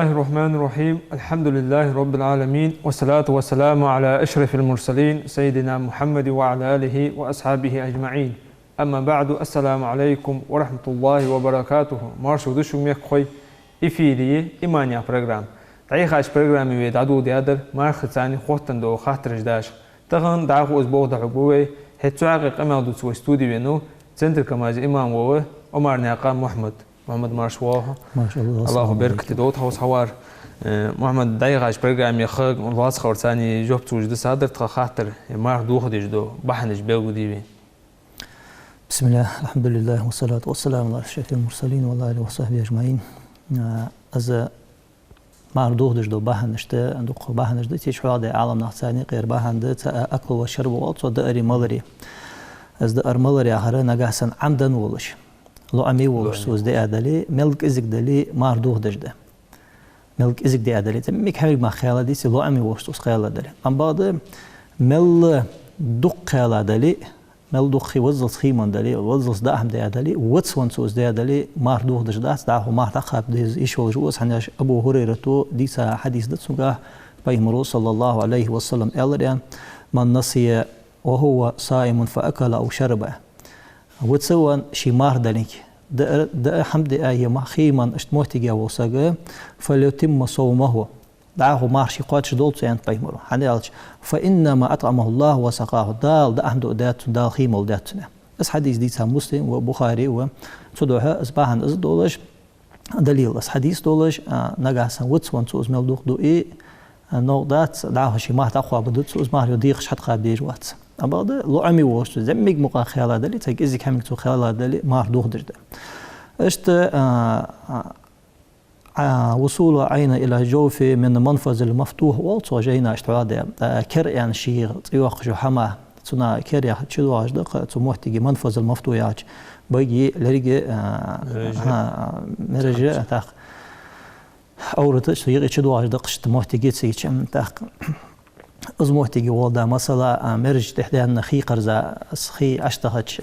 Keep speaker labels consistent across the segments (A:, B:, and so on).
A: الله الرحمن الرحيم. الحمد لله رب العالمين، والصلاة والسلام على أشرف المرسلين سيدنا محمد وعلى آله وأصحابه أجمعين. أما بعد، السلام عليكم ورحمة الله وبركاته. مارشو دشو ميخوي إفيدي إيمانيا برنامج. تعيخاش برنامج ويدعو ديادر مارخ ثاني خوتن دو خاطرش داش. تغن دعو أسبوع دعوه هتسوعق أمال دو استوديو بينو سنتر كماز إمام ووه عمر ناقا محمد مارشواه
B: ما شاء الله.
A: الله بارك دوت هوس حوار محمد دايغاش برنامج يخرج واس خورتاني جوب توجد صادر خاطر مار دوخ دو بحنج بيو دي.
B: بسم الله الحمد لله والصلاة والسلام على أشرف المرسلين والله آله وصحبه أجمعين. از مردوخ دو بحنشته دوخ بحنشته تيش حاضر عالم نحساني غير بحنده أكل وشرب والصو داري مالري از دار مالري آخره نجاسن عمدن ولش لو عمي ولش سوز ده أدلي ملك إزك دلي مردوخ دجده ملك إزك ده أدلي تميك حمل ما خيال دي سلو عمي ولش سوز خيال دلي عم بعد مل دق خيال دلي مل دخي وزل خيمان دلي وزل داهم ده دلي واتسون سوز ده دلي مردوخ دجده داهو ما تخاب ديز إيش والجوز حناش أبو هريرة تو ديسا حديث ده سوقه بيمرو صلى الله عليه وسلم قال من نسي وهو صائم فأكل أو شرب وتسوى شي مار دليك ده حمد آية ما خيمان اشتموتي وساقه فليتم صومه دعاه مارشي قاتش دولت يعني بيمرو حنالش فإنما أطعمه الله وسقاه دال ده أحمد أدات دال خيمل داتنا بس حديث ديتها مسلم وبخاري وصدوها أصباحا أصدولش دليل بس حديث دولش نجاسا وتسوى سوز ملدوخ دو إيه نقطات دعاه شي ما تأخوا بدوت سوز ماريو ديخش حد قابليج وات أبغى لو عمي وش زميق مقا خيال دلي تجزيك همك تو خيال دلي مار دوخ دجده اشت وصول عين إلى جوف من منفذ المفتوح والصو جينا اشتراده كر يعني شيء يوق جو حما تنا كر يا شدو أجدق تموتي منفذ المفتوح ياج بيجي لرجع مرجع تاخ أورتش يجي شدو أجدق اشتموتي جيت سيج تاخ أزموتي والدا مثلا مرج تحدى خي قرزة سخي أشتهتش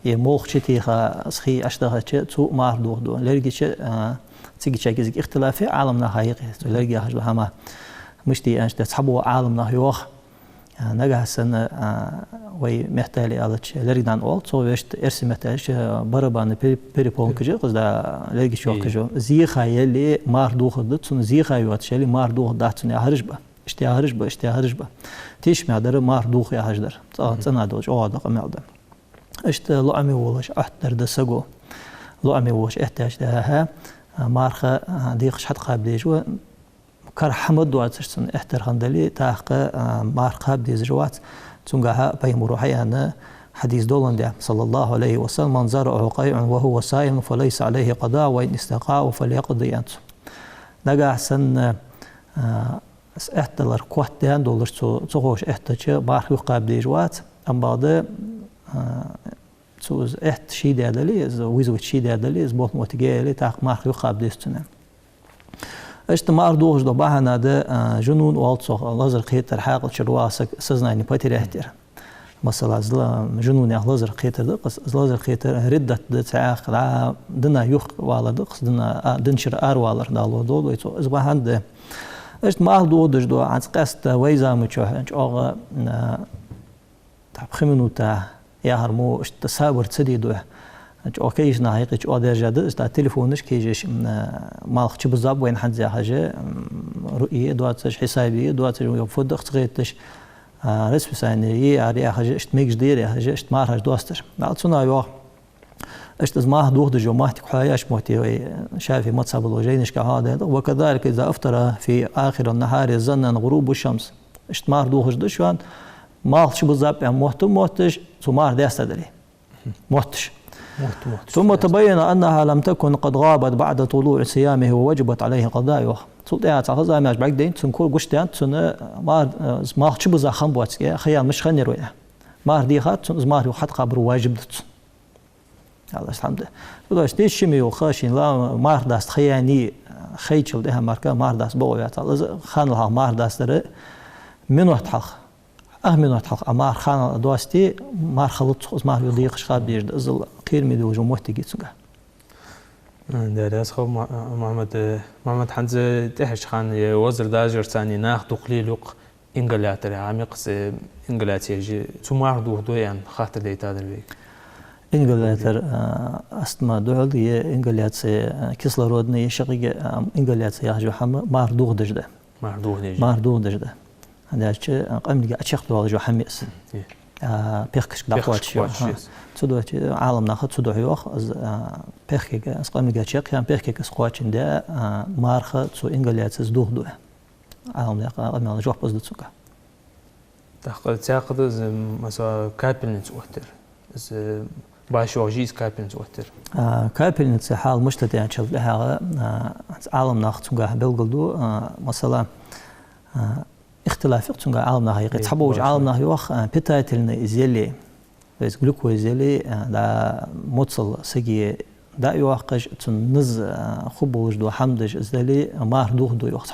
B: يموخ شتيخا سخي أشتهتش تو مار دوخ دو لرجع تيجي شيء اختلافي عالمنا حقيقي لرجع هجو هما مشتي أنش تسحبوا عالمنا يوخ نجح سنة وي محتالي علىش لرجع عن أول تو ويشت إرسي محتالش بربان بيريبون كجو قصدا لرجع شو كجو زيخا يلي مار دوخ دو تون زيخا يواتش يلي مار دوخ داتون هرجبه اشتهرجبه تيش معدر مار دوخ يا هجدر تنا دوج أوادق معدر اشت لعمي ولش أحتر دسقو لعمي ولش احتاج لها مارخة ديقش حد قابليج و كار حمد دواتشتن احتر خندلي تاق مارخة بديزجوات تنقها بيمرو حيانا حديث دولن صلى الله عليه وسلم من زرع قيع وهو صائم فليس عليه قضاء وإن استقاء فليقضي أنت نقع سن احتلر قوتان دولر تغوش احتاج مارخ قابليج وات أم بعد سوز احت شي دادلي ويزوت شي دادلي زبوت موتجيلي تاق مارخ قابليستنا اجتماع دوغش دو باهنا ده جنون والصو لازر خيتر حاقل شرواسك سزناني باتريحتر مثلا زلا جنون لازر خيتر ده قص لازر خيتر ردت ده تعاق دنا يخ والا دقس دنا دنشر ار والر دالو دولو يتو ازباهن ده اجتماع دوغش دو عن قست ويزامچو اغا تبخمنو تا يا هرمو تصور تسدي دو اوكيش نايقش او درجه است تليفونش كيجش مالخ بزاب وين حد زي حاجه رؤيه دواتش حسابي دواتش يفض خطيتش رسم ساني اري حاجه اشت ميج دير حاجه اشت مار دوستر نالصنا يو اشت ما دوخ دجو ما تكحايش موتي شافي متصاب الوجينش كهذا وكذلك اذا افطر في اخر النهار ظنا غروب الشمس اشت مار دوخ دشوان مالخ بزاب موتش ثمار داستدري موتش ثم تبين أنها لم تكن قد غابت بعد طلوع صيامه ووجبت عليه قضاءه سلطات غزا ماش بعد دين تنكور قشتان تن ما تشبز خنبوت خيال مش خنير ويا ما دي خات زمار وحد قبر واجب دت الله الحمد لله ديش شمي وخاشين لا مار داست خياني خيچل ده ماركا مار داست بو خان لها مار داست من وقت حق أهمن وتحق أمار خان دوستي مار خلط مار يضيق شخاب بيجد أزل قير ميدو وجموه تيجي تسوقه
A: درس خو محمد حنزة تحش خان وزر داجر ثاني ناخ دقليلوق إنجلاترا عميقس إنجلاتيا ثم عرضوه دويان خاطر ديتا دربيك
B: إنجلاتر أستما دولي إنجلاتسي كسلرودني شقيق إنجلاتسي يحجو حما معرضوه دجده معرضوه دجده هذا الشيء قمت أشيخ دول جو حميس بيخكش دعوات شيء تدو عالم ناخد تدو يوخ بيخكش أسقام أشيخ كان بيخكش سقواتشين ده مارخ تو إنجلاتس دوه دوه عالم ناخد قمنا جوح بس دتسوكا
A: تاخد مثلا كابلنت وقتر باشوجيز كابلنت وقتر
B: كابلنت حال مشتت يعني شل لها عالم ناخد تونجا بلغلدو مثلا اختلاف تونجا عالم ناخد تحبوج عالم ناخد يوخ بتاعتلنا إزيلي بس جلوكو إزيلي دا موصل سجي دا يوخش تنز خبوج دو حمدج إزيلي مار دوه دو يوخ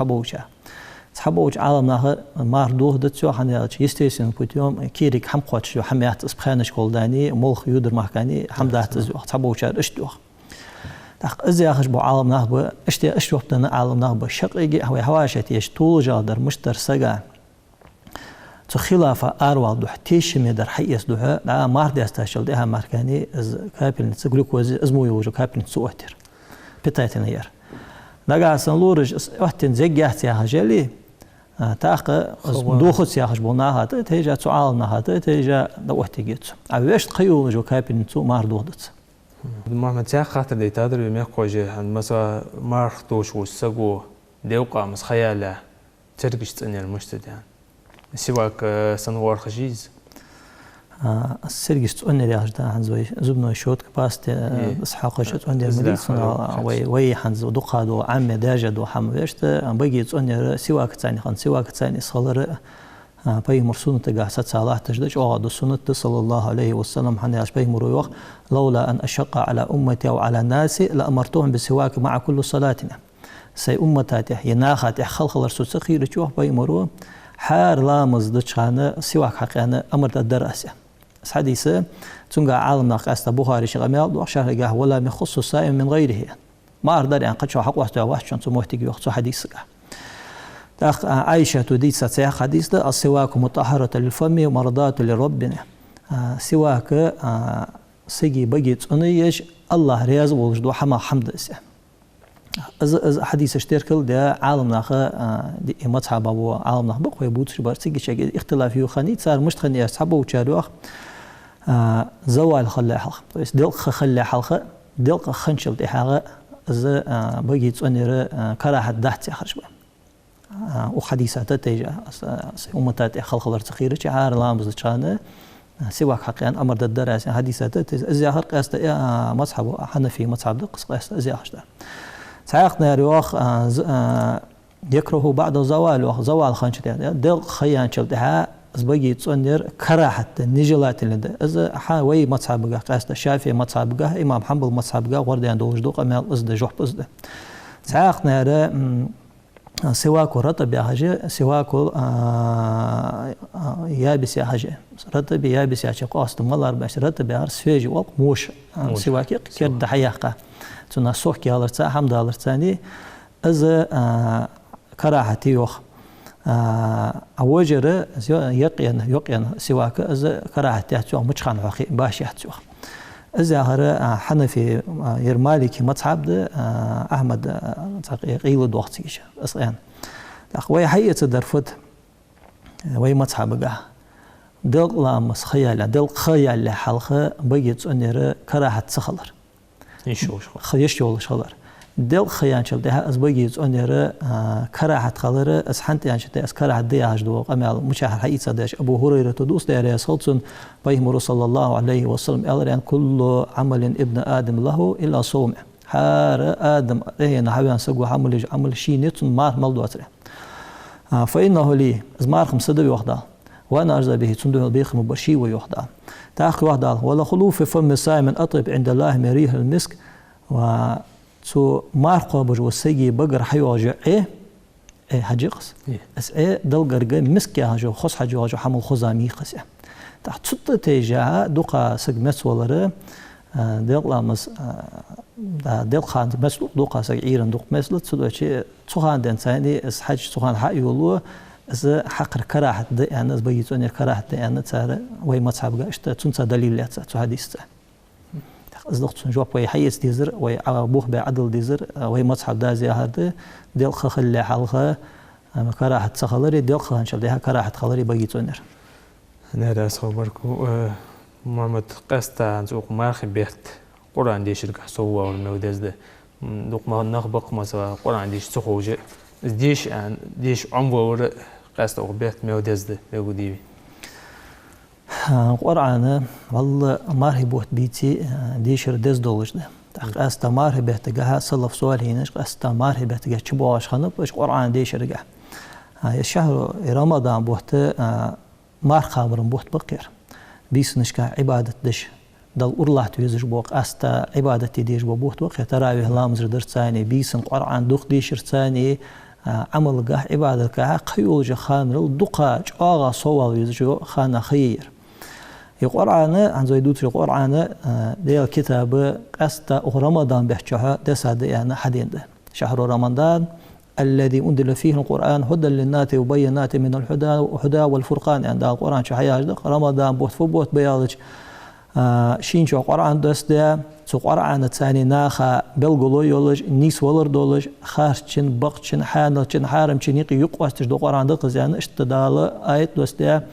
B: تحبوج عالم ناخد مار دوه دتشو حنا يستيسن بوتيوم كيريك حمقوتش يو حميات اسبخانش كولداني مولخ يودر محكاني حمدات زوخ تحبوج اشدوخ إذا أخش بو عالم ناخبه أشتي وقتنا عالم ناخبه شقيقي هو هواشتي يش طول جادر مشتر سجا تو خلافة أروال دوح تيش مدر حيس دوح لا مارد يستاشل ده ماركاني إز كابل نتسجلوك وزي إزمو يوجو كابل نتسوتر بتاعتنا ير نجا سنلورج وقتن زجيات يا هجلي تاق دوخت سياخش بوناها تيجا تو عالم ناها تيجا دوحتي جيت عبيش تخيو جو كابل نتسو مار دوخت
A: محمد ساق خاطر دي تادر بميقوجي مثلا مارختوش والسقو ديوقع مس خياله ترقش تاني المشتد يعني سواك سنوار خجيز
B: السرقش تاني رياج دا حنزوي زبنو شوت كباست اسحاقش تاني المدينة وي حنزو دقادو عم داجدو حمويشت بيجي تاني سواك تاني خان سواك تاني صغر بيمر سنة جاهزة صلاة تجدش أو سنة صلى الله عليه وسلم حنياش بيمر يوخ لولا أن أشق على أمتي أو على الناس لأمرتهم بالسواك مع كل صلاتنا سي أمتاته يناخت خلق الرسول سخير يوخ بيمرو حار لامز دشانة سواك حقيقة أمر الدراسة حديثة تنقع عالمنا قاست بخاري شغمال وشهر جاه ولا مخصص صائم من غيره ما أقدر يعني قد شو حق واحد واحد شو تموتي وقت حديث عائشة تديت ستسيح حديث ده السواك مطهرة للفم ومرضاة لربنا سواك سيجي بجيت أنيش الله رياض وجدو حما حمد إسه از حديث اشتركل ده عالم ناخه دي مذهب أبو عالم ناخه بقى يبوتش بارسيجي شيء اختلاف يخني صار مش خني أصحابه وشاروخ زوال خلى حلقة بس دلق خلى حلقة دلق خنشل دي حاجة از بجيت أنير كراهة دهت يخرج بقى وحديثات تيجا أمتات خلق الارتقير شعار لامز شانه سواك حقيقة أمر الدراسة حديثات إزاحر قاست مصحب حنفي مصحب دقس قاست إزاحر ده ساقنا ريوخ يكره بعد زوال خانش ده دل خيان شلتها زبجي تصنير كراهة النجلات اللي ده إذا حاوي مصحب قاست الشافعي مصحب إمام حنبل مصحب ورديان دوج دوق أمال إزده جوح بزده ساقنا سواك رطب يا حاجة سواك يابس يا حاجة رطب يابس يا حاجة قاست مال أربعش رطب يا عرس فيجي وق موش سواك كرد حياقة تنا سوق يا لرتا حمد لرتاني إذا كراهتي يوخ أوجر يقين سواك إذا كراهتي يحتوى مشخان عقي باش يحتوى إذا هر حنفي يرمالكي مصحب ده أحمد قيل دوختيش أصلاً أخوي حية درفت وي مصحب جاه دل لامس خيال دل خيال حلقة بيجت أنير كراهة سخلر يشول شغلر دل خيان شل ده أز بيجت أنير كراهة خلر أز حنت يعني شتى أز كراهة دياج دو قمال مشاهر حية صداش أبو هريرة تدوس ده رسولتون بيهم صلى الله عليه وسلم قال أن كل عمل ابن آدم له إلا صوم حار آدم إيه نحوي سجوا عمل شيء نتون مار ملدوتره فإنه لي أز مارخم صدق وحده وأنا أرزق به تندو البيخ مبشي ويوحده تأخر وحده ولا خلوف فم الصائم من أطيب عند الله من ريح المسك وتو مارقه بجو السجي بقر حيواجع إيه حجيقس اس إيه دلقر مسك يا هجو خص حجو حمل خزامي خسي تحت ست تيجا دقا سجمت ولا دل لامس دا دل خان مسلو دو قاسق إيران دو مسلو تسدو شيء تخان دين ثاني إس حاج تخان حق يقولوا إس حقر كراهة ده يعني إس بيجون الكراهة ده يعني تسار وي ما تصابق إشت تنسى دليل لا تسا حديث إس دكتور جواب وي حيس ديزر وي أبوه بعدل ديزر وي ما تصاب ده زي هذا دل خل حلقة كراهة تخلري دل خان شل ده كراهة خلري بيجون
A: نرى صبركو محمد قستا عن سوق مارخ بيت قرآن ديش الكحسوة والمودز ده دوق ما نخبق مثلا قرآن ديش سخوجة ديش عن ديش عمره قستا وبيت مودز ده بيجودي
B: قرآن والله مارخ بوت بيتي ديش ردز دولش ده قستا مارخ بيت جها صلف سؤال هناش قستا مارخ بيت جها شبواش خنب إيش قرآن ديش رجع الشهر رمضان بوت مارخ خامرن بوت بقير بيس نشكا عبادة دش دل أرلاه تويزش بوق أستا عبادة ديش بوت وقت تراويه لامزر درساني بيسن قرآن دوق ديشر ثاني عمل قاه عبادة قاه قيول جخان رل دقاج آغا صوال يزجو خانا خير القرآن عن زيدوت القرآن ديال كتاب أستا رمضان بحجها دسا يعني حدين ده شهر رمضان الذي أنزل فيه القرآن هدى للناس وبينات من الهدى والفرقان عند القرآن شحياج رمضان بوت فبوت بيالج شين شو القرآن دست ده سو القرآن الثاني ناخا بلغلو يولج نيس ولر دولج خارشن بقشن حانلشن حارمشن يقي يقواستش دو القرآن ده قزيان اشتدال آية دست ده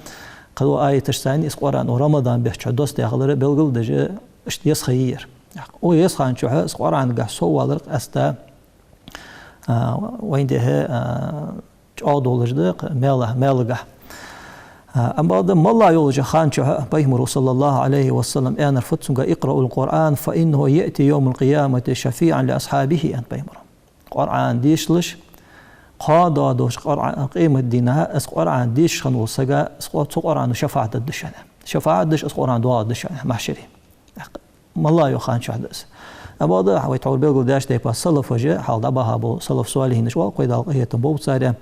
B: قالوا آية الثاني اس القرآن ورمضان بيحش دست ده خلر بلغل دج اشت يسخير او يسخان شو اس القرآن قاع سوالر استا وين ده عادولج ده مالغه أما هذا ما الله يولج خان شو بيمر صلى الله عليه وسلم أنا رفتهم اقرأوا القرآن فإنه يأتي يوم القيامة شفيعا لأصحابه أن بيمر القرآن ديشلش قاضى دوش قرآن قيمة دينها اس قرآن ديش خن وسجا اس قرآن شفاعة الدشانة شفاعة دش اس قرآن دعاء الدشانة محشري ما الله يخان شو حدث أما هذا هو يتعول بيقول داش ده بس صلف وجه حال دبها بو صلف سؤاله نشوا قيد هي تبو صار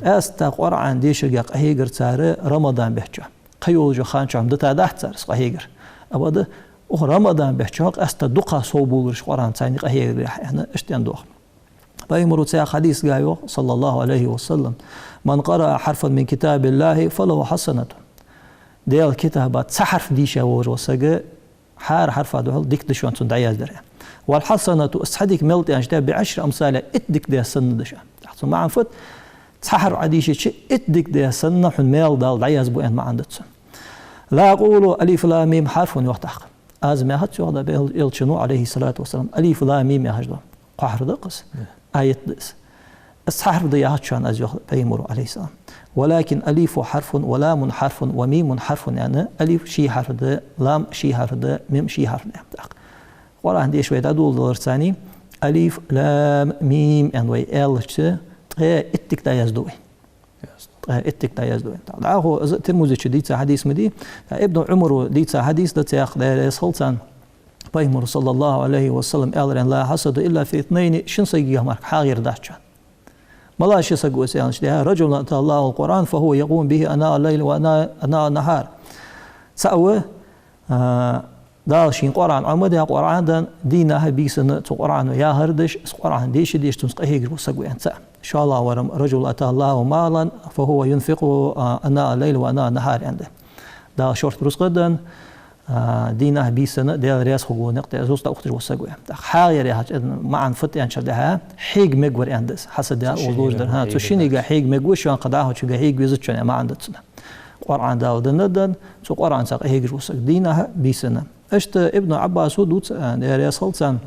B: أستا قرآن ديش جاك هيجر صار رمضان بحجة قيول جو خان شو عمدت دحت صار هيجر أما هذا رمضان بحجة أستا دقة صوبولش قرآن ثاني هيجر يعني اشتيان دوخ بيمروا تسع حديث جايو صلى الله عليه وسلم من قرأ حرفا من كتاب الله فله حسنة ديال كتابات سحرف ديشة وجوسجة حرف هذا ديك دشون تندعياز دريا والحسنة أسحدك ملت أنجتها بعشر أمثالها إتدك ده سنة دشان تحصل معن فت تسحر عديشة شيء إتدك ده سنة حن ميل دال دعياز بوين ما عندتسن لا أقول ألف لا ميم حرف يوحتحق أزم يهت هذا بيلشنو عليه الصلاة والسلام ألف لا ميم يهجد قحر دقس آية دقس السحر ده يهت شان أزيخ بيمر عليه السلام ولكن ألف حرف ولام حرف وميم حرف يعني ألف شي حرف ده لام شي حرف ده ميم شي حرف ده قرآن عندي شوية أدول درساني ألف لام ميم يعني وي إلش تغير إتك دا يزدوي إتك دا يزدوي هو ترمز ديت حديث مدي ابن عمر ديت حديث ده تأخذ سلطان بيمر صلى الله عليه وسلم قال أن لا حسد إلا في اثنين شن سيجيه مارك حاغير داشان ما لا شيء سجوا سيانش ده رجل أتى الله القرآن فهو يقوم به أناء الليل وأناء النهار سأوى دالشين قرآن عمده قرآن دان دينها بيسن قرآن يا هردش قرآن ديش تنسقه يجرو سجوا إن شاء الله ورم رجل أتى الله مالا فهو ينفق أناء الليل وأناء النهار عنده دا شرط رزقدن دينها بيسن ده رياس خو نقطة زوج تأخذ وسجوا حاجة رياج معن فت يعني شدها حيج مجور عندس حسد ده وضوج ده ها تشيني جا حيج مجور شو قداه شو جا حيج بيزت شو ما عندتنا قرآن دا ودندن سو قرآن ساق حيج وسج دينها بيسن اشت ابن عباس ودوت رياس سلطان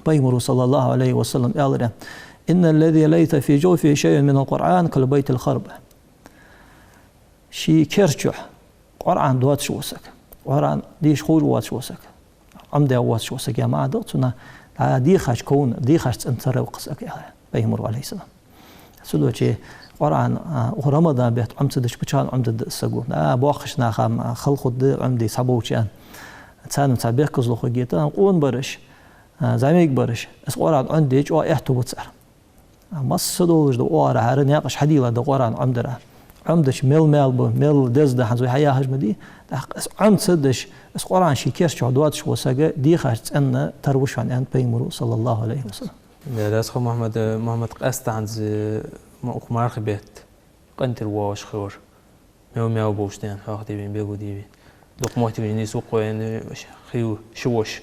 B: بيمر صلى الله عليه وسلم قال إن الذي ليس في جوفه شيء من القرآن كالبيت الخرب شي كرشح قرآن دوات شو وسج قرآن ديش خور وات شو وسج عمده وات شو وسج يا ما عدتنا دي خش كون دي خش انتر وقسك بيمر عليه السلام سلو شيء قرآن ورمضان بيت عمد دش بتشان عمد السجون بوخشنا خام خلق د عمدي سبوشان تسانو تابيك كزلو خجيتا قون برش زميك برش اس قرآن عندي جو احتو بتصر مصدولج دو قرآن هرن يقش حديلا دو قرآن عمدره عمدش ميل دز ده حنزوي حياه هجمدي عمد سدش اس قران شي كيس شهدواتش وساقه دي خارج ان تروش عن بيمرو صلى الله عليه وسلم
A: درس خو محمد قست عن مخمار خبيت قنت الواش خور ميو بوشتين هاخدي بين بيجو دي دوق موتي بين سوق وين خيو شوش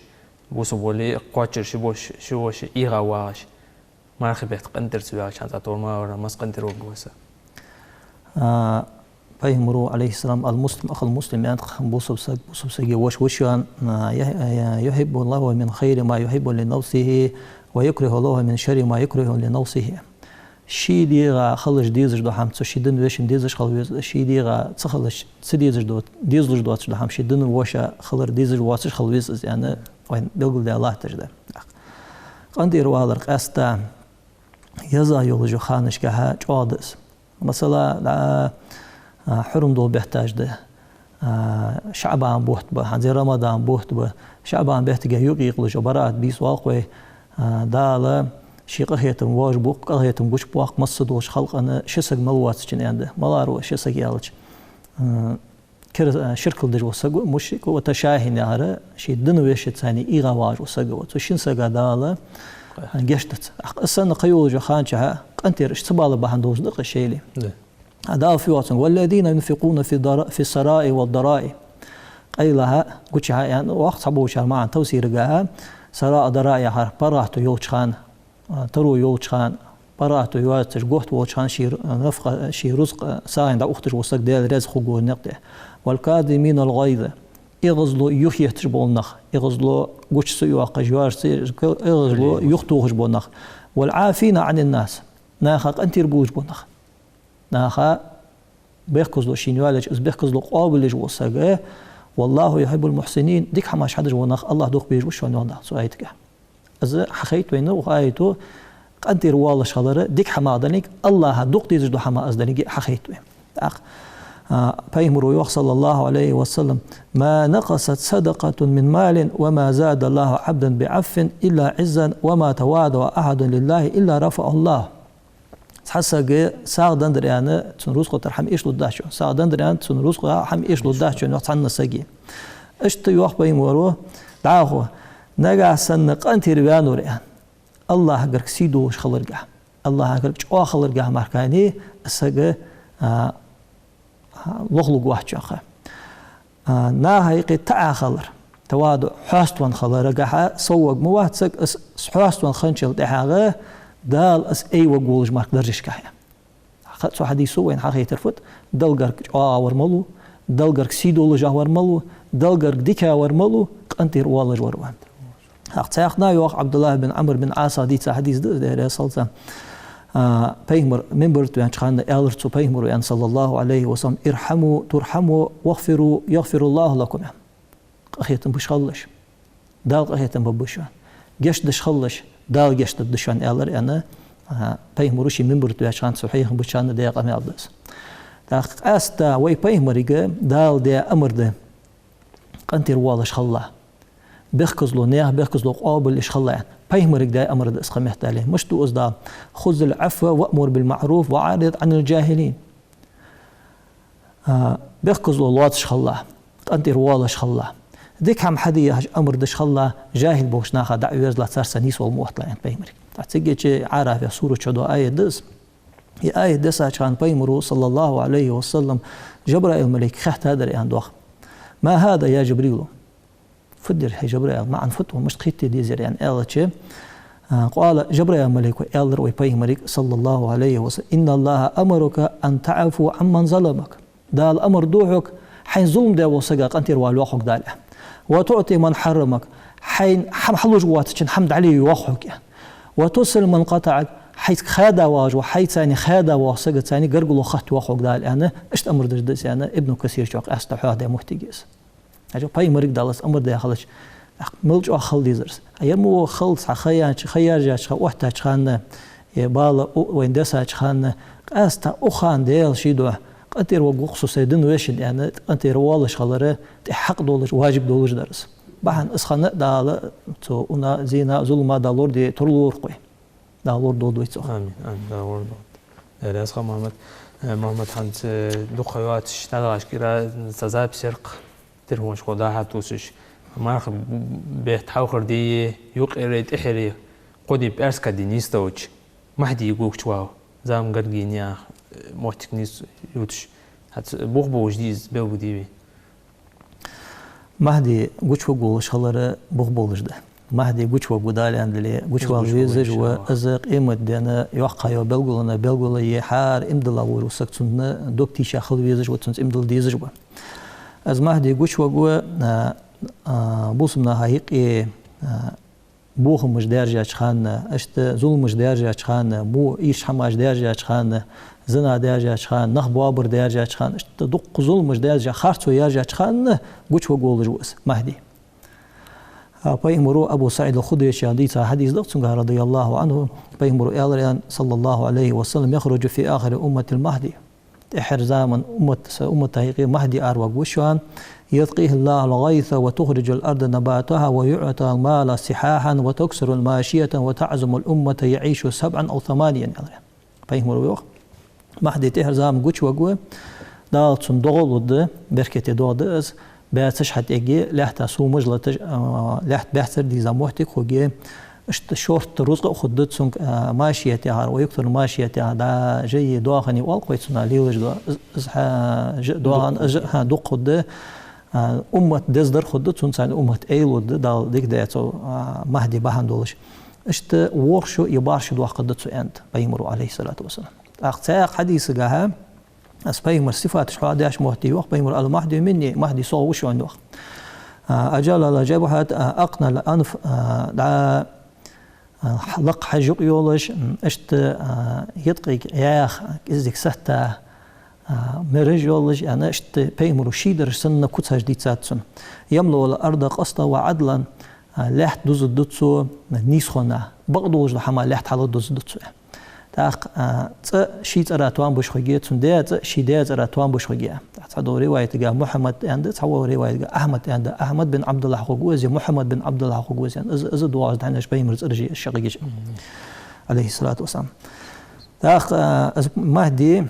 A: بوسبولي قاتشر شوش إيغا واش ما خبيت قنتر سواش عن تطور ما ورا مس قنتر وبوسا
B: بيمرو عليه السلام المسلم أخو المسلم يعني بوسبسج وشان يحب الله من خير ما يحب لنفسه ويكره الله من شر ما يكره لنفسه شي ديغا خلش ديزج دو حم تشدن ويشن ديزج خلوز شي ديغا تخلش تديزج دو ديزج دو دو حم شدن وشا خلر ديزج واتش خلوز يعني وين بيقول ده الله تجده عندي روالر قستا يزا يولجو خانش كها جادس مثلا حرم دول بيحتاج ده شعبان بوحت به عندي رمضان بوحت به شعبان بيحتاج يقيق برات بيس واقوي داله شي قهيتم واج بوق قهيتم بوش بواق مصدوش خلق انا شسق ملوات جن عنده ملارو شسق يالج كر شركل دج وسق مش وتشاهي نهار شي دنويش ثاني ايغا واج وسق وتشين سقا داله قشتت السنه قيوج خانشها قنتر اشتبال بهندوز دق الشيلي هذا في واتن والذين ينفقون في السراء والضراء قيلها قتشها يعني وقت صبوش مع توسيرها سراء ضراء يحر براتو يوچخان ترو يوچخان براتو يواتش قوت وچخان شير نفقه شي رزق ساين دا اختش وسق ديال رزق غو نقده والكاظمين الغيظ يغزلو يخيتش بولنخ يغزلو قوتش يواق جوارس يغزلو يختوش بولنخ والعافين عن الناس ناخا قنتير بوج بولنخ ناخا بيخكزلو شينوالج از بيخكزلو قابلج وسق والله يحب المحسنين ديك حماش حدج ونخ الله دوق بيج وش ونوضع سؤالتك از حخيت وينه وخايتو قنتير والله شغلره ديك حمادنيك الله دوق ديج دو حما ازدنيك حخيت وين اخ بيمرو صلى الله عليه وسلم ما نقصت صدقة من مال وما زاد الله عبدا بعف إلا عزا وما تواضع أحد لله إلا رفعه الله حسا ساغدان دريانا تنروسقو ترحم إيش لداشو ساغدان دريانا تنروسقو حم إيش لداشو نوحصان نساقي اشت يوح بيمورو دعاهو نقع سنق أنت ربيانو ريان الله قرق سيدوش خلرقا الله قرق جوا خلرقا ماركاني الساقا لغلق واحد خا ناهيقي تعا خلر تواضع حاستوان خلرقا سوق مواد سق حاستوان خنشل دحاغا دال اس اي وقولج مارك درجش كايا سو حديثو وين حقي ترفت دلغرك اور ملو دلغرك سيدولج اور ملو دلغرك ديكا اور ملو قنتير والج وروان حقنا يو عبد الله بن عمرو بن عاص دي حديث ده صلصه بيمر منبر تو خان الر تو بيمر ان صلى الله عليه وسلم ارحموا ترحموا واغفروا يغفر الله لكم اخيتم بشخلش دال اخيتم ببشان جشت دشخلش دال جشت دشان الر انا بيمروشي منبر تو خان صحيح بشان ده قام يالدس داق استا وي بيمريغ دال ده امر ده قنتر والش خلا بيخكزلو نيه بيخكزلو قابل ايش خلا بيمريغ ده امر ده اسقمت عليه مش تو ازدا خذ العفو وامر بالمعروف وعارض عن الجاهلين بيخكزلو لواتش خلا قنتر والش خلا ديك هم حدي امر دش خلا جاهل بوش ناخا دعويز لا صار سنيس والموطلع بيمريغ تيجي عارف يا سوره شدو ايه دس هي ايه دس كان بيمرو صلى الله عليه وسلم جبرائيل الملك خحت هذا يعني دوخ ما هذا يا جبريل فدر هي جبرائيل ما عن فتوى مش خيتي ديزر يعني قال قال جبرائيل الملك قال روي بيمريك صلى الله عليه وسلم ان الله امرك ان تعفو عمن ظلمك ده الامر دوحك حين ظلم ده وسقا انت والوخك داله وتعطي من حرمك حين حلو جواتك حمد عليه وخك يعني وتصل من قطعك حيث خادا واج وحيث ثاني خادا وسقط ثاني قرقلو خط وخوك دال انا اشت امر دردس انا ابن كثير شوق استحوا هذا محتجز اجو باي مريك دالس امر ده خلش ملج اخل ديزرس ايمو خلص خيار جاش وحتاج خان بالا وين دساج خان استا اخان ديل شيدو قتر وقصو سيدن ويش يعني انت روالش خلره حق دولج واجب دولج درس بحن اسخنا دال تو انا زينا ظلم دالور دي ترلور قوي دالور دودويتو
A: امين امين دالور دود لا اسخ محمد محمد حنت دخوات اشتغلش كده سزاب سرق ترهمش خداها توسش ما خ بيتحاور دي يقرد إحري قدي بأرس كدينيس توش ما حد يقولك شواو زام قرقينيا موتكنيس يوتش هت بوخبوش ديز بودي
B: مهدي قوش وقولش خلره بوخبولش ده مهدي قوش وقودالي عندلي قوش وقويزج وأزق إمد دينا يوقع يو بلغولنا بلغولا يحار إمدلا وروسكتون دوكتي شاخل ويزج وتنس إمدل ديزج با از مهدي قوش وقوه بوسمنا هايق بوخ مش دارجة خان اشت ظلم مش دارجة خان بو إيش حماش دارجة خان زنا دارجة خان نخ بوابر دارجة خان اشت دق ظلم مش دارجة خارتو يارجة خان قوش وقول جوس مهدي بيمرو أبو سعيد الخدري حديث دقتنها رضي الله عنه بيمرو إعلان صلى الله عليه وسلم يخرج في آخر أمة المهدي إحر زمن أمة هيقي مهدي أروق وشوان يسقيه الله الغيث وتخرج الأرض نباتها ويعطى المال سحاحا وتكسر الماشية وتعزم الأمة يعيش 7 أو 8 بيمرو مهدي تحر زمن قوش وقوه دال صندوق ود بركة دودز باتش حتى يجي لحت سو مجلة لحت بحثر دي زموحتك خوجي اشت شورت رزق خدت سونك ماشية تهار ويكثر ماشية تهار دا جي دواخني والقوي تسنا ليوج دوغان دوق خد أمة دزدر خدت سون سان أمة أيلود دال ديك دايتو مهدي بهندولش اشت ورشو يبارش دوا خدت سو أنت بيمرو عليه الصلاة والسلام أختاق حديث جاها أسبيمر صفات شو عادش مهدي وقت بيمر المهدي مني مهدي صو وشو عنده أجل على جبهة أقنى الأنف دع لق حجق يولش اشت يدقيق ياخ إزدك سهتا مرج يولش أنا اشت بيمر شيدر سنة كتسا جديد ساتسن يملو الأرض قسطا وعدلا لحت دوز الدتسو نيسخونا بغضوش لحما لحت حالو دوز الدتسو تاق شيت أراتوان بوشخجية تنديت شيدات أراتوان بوشخجية تعدو رواية جا محمد عند تعو رواية جا أحمد عند أحمد بن عبد الله خوجوزي محمد بن عبد الله خوجوزي إز دواز دهنا شبيه مرز أرجي الشقيق عليه الصلاة والسلام تاق مهدي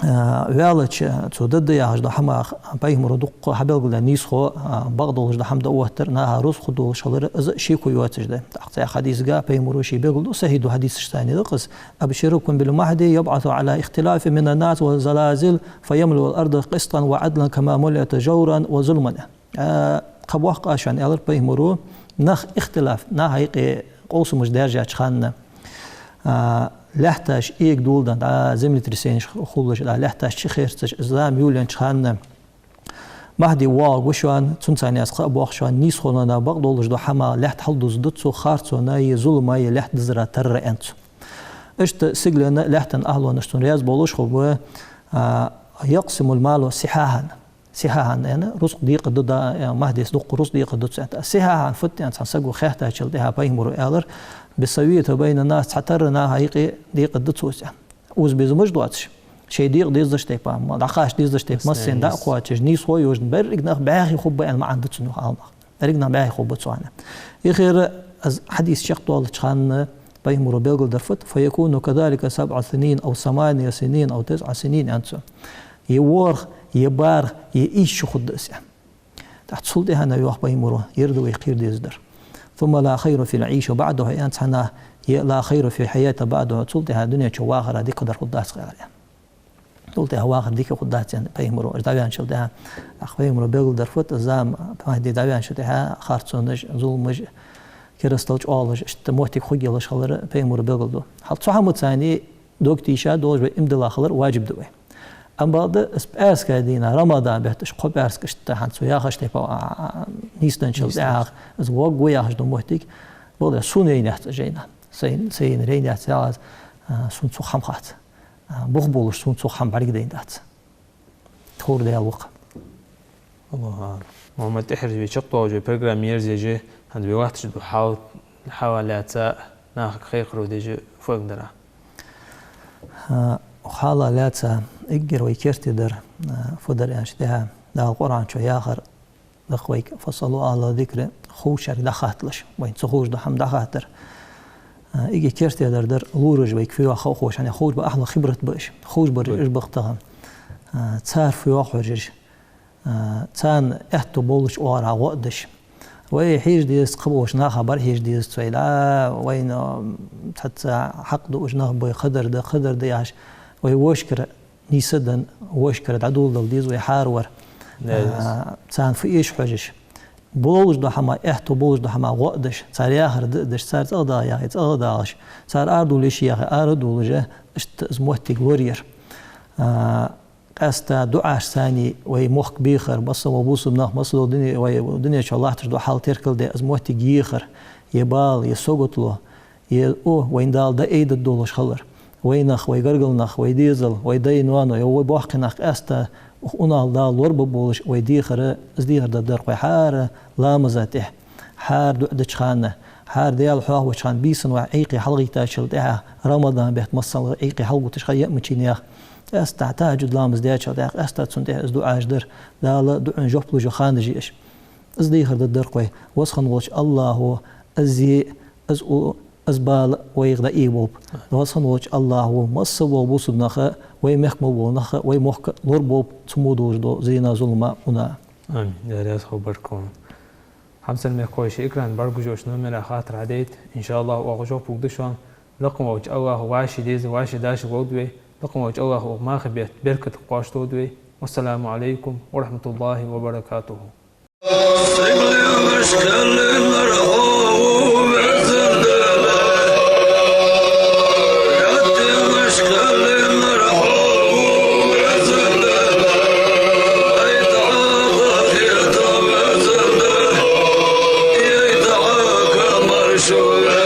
B: ويالش تودد يا هجدا حما بايهم ردق حبيل نيسخو بغضو هجدا حمد أوهتر نها روز خدو شغلر إز شيكو يواتج ده تاق حديث جا بايهم روشي بيقولوا سهيدو حديث الثاني دقس أبشركم بالمهدي يبعث على اختلاف من الناس والزلازل فيملو الأرض قسطا وعدلا كما ملئت جورا وظلما قبوح عشان ألر بايهم رو نخ اختلاف نهايق قوس مش درجة خان لحتاش إيك دولدان دا زملة رسينش خولش دا لحتاش شخيرتش إزلام يولين شخان مهدي واق وشوان تنساني أسقاء بوخشوان نيس خولنا بغدولش دو حما لحت حلدوز دتسو خارتسو ناي ظلماي لحت دزرا تر أنتو اشت سيقلنا لحتن أهلو نشتون رياز بولوش خوبوه يقسم المال سحاحا يعني رزق ديق ضد مهدي صدق رزق ديق ضد سحاحا فت يعني سنسقو خيحتا شلتها بايمرو إالر بسوية بين الناس حترنا هيقي ديق الدتوس وز بيزمج دواتش شيء ديق ديزش تيبا ما دقاش ديزش تيب مسين دا قواتش نيس هو يوجد برقنا باغي خب يعني ما عندتش نو حالنا برقنا باغي خب تسوانا يخير حديث شيخ طول خان بايمرو بيقول درفت فيكون كذلك 7 سنين أو 8 سنين أو 9 سنين أنت يورخ يبار يعيش خدس تحت سلطة هنا يوح بايمرو يردو يقير ديزدر ثم لا خير في العيش بعدها أنت حنا لا خير في حياة بعدها تلتها الدنيا شواغر ديك قدر قداس غير تلتها واغر ديك قداس يعني بيمرو داويان شلتها بيمرو بيقول درفت الزام مهدي داويان شلتها خارتسونج ظلمج كرستلج أولج اشتموتك خجلش خلر بيمرو بيقول دو حال صحمت ثاني دوكتي شاد دوج بإمدلا خلر واجب دوي أما بعد أسبارس كدينا رمضان بهتش قبارس كشتحن سوياخش تبا نيستن شلتها از وق وياخش دموتك بقول سوني نحت جينا سين رينات ساعات سون سو خمخات بخبولش سون سو خم بريق دين دات تخور ده الوقت
A: الله محمد تحرج بيشقطوا وجه برنامج يجي عند بوقت جد حاولات ناخ خير وديجي فوق درا
B: وحالا لاتسا اجر ويكرتي در فدر انشتها دا القرآن شو ياخر دخويك فصلوا على ذكر خوشك دخاتلش وين تخوش دحم دخاتر إيجي كيرتي در لورج ويكفي خوش يعني خوش بأحلى خبرة باش خوش برج بختهم تار في واخرج تان احتو بولش أورا وقدش وي حيج ديس قبوش نا خبر حيج ديس تسويلا وين حتى حقد وجناه بي قدر ده يعش وي وشكر نيسدن وشكر عدول دل ديز وي حارور تان في إيش حجش بولش ده حما احتو بولش ده حما وقدش صار ياخر دش صار تقضى يا تقضاش صار أردو ليش يا أردو لجه اشت زموتي غورير أستا دعاش ثاني وي مخ بيخر بس وبوس بناه بس لو دنيا ودنيا شاء الله تجدو حال تركل ده أزموتي جيخر يبال يسوقت له وين دال ده أيد الدولش خلر وينخ ويقرقل نخ ويديزل ويدين وانو يوي بوحق نخ أستا ونال دال ورب بولش ويديخر ازديخر دبدر قوي حار لامزاته حار دعدش خانه حار ديال حواه وشان بيسن وعيقي حلقي تاشل دعا رمضان بيت مصل عيقي حلقو تشخي مچينياخ استا تاجد لامز دياتشا داخ استا تسنده ازدو عاجدر دال دعن جوبلو جو خانجي اش ازديخر دبدر قوي وسخن وش الله ازي ازبال ويغدا ايبوب وسخن وش الله مصل وبوس بنخ ويمخمو نخ ويمخ لوربوب تمودوج دو زينا ظلما ونا
A: امين يا ريت خبركم حمسن ميكويش إكران برجوش نمر خاطر عديت إن شاء الله وأغجو بقدشون لقم وجه الله واشي ديز واشي داش غودوي لقم وجه الله وما خبيت بركة قاش تودوي والسلام عليكم ورحمة الله وبركاته
C: Sure.